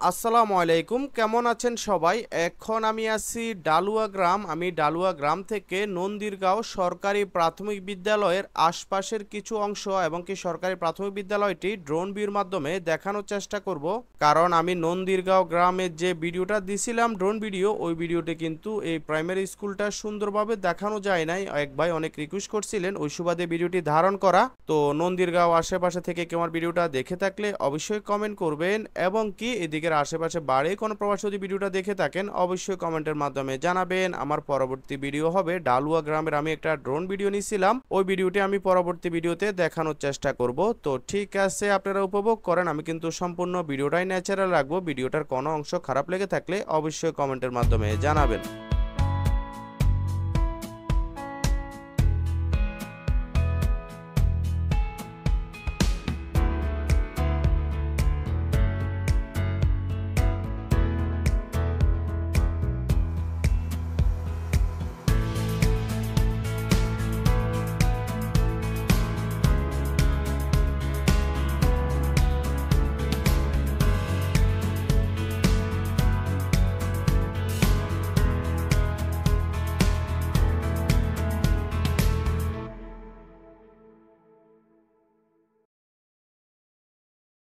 আসসালামু আলাইকুম, কেমন আছেন সবাই? এখন আমি আছি ডালুয়া গ্রাম। আমি ডালুয়া গ্রাম থেকে নন্দীরগাঁও সরকারি প্রাথমিক বিদ্যালয়ের আশপাশের কিছু অংশ এবং কি সরকারি প্রাথমিক বিদ্যালয়টি ড্রোন ভিউর মাধ্যমে দেখানোর চেষ্টা করব। কারণ আমি নন্দীরগাঁও গ্রামের যে ভিডিওটা দিছিলাম ড্রোন ভিডিও, ওই ভিডিওতে কিন্তু এই প্রাইমারি স্কুলটা সুন্দরভাবে দেখানো যায় নাই। এক ভাই অনেক রিকোয়েস্ট করছিলেন, ওই সুবাদে ভিডিওটি ধারণ করা। তো নন্দীরগাঁও আশেপাশে থেকে কেউ আমার ভিডিওটা দেখে থাকলে অবশ্যই কমেন্ট করবেন, এবং কি এদিকে আশেপাশে বাড়ি কোনো প্রবাসী যদি ভিডিওটা দেখে থাকেন অবশ্যই কমেন্টের মাধ্যমে জানাবেন। আমার পরবর্তী ভিডিও হবে ডালুয়া গ্রামের আমি একটা ড্রোন ভিডিও নিয়েছিলাম, ওই ভিডিওটি আমি পরবর্তী ভিডিওতে দেখানোর চেষ্টা করব। তো ঠিক আছে, আপনারা উপভোগ করেন। আমি কিন্তু সম্পূর্ণ ভিডিওটাই ন্যাচারাল রাখবো। ভিডিওটার কোনো অংশ খারাপ লেগে থাকলে অবশ্যই কমেন্টের মাধ্যমে জানাবেন।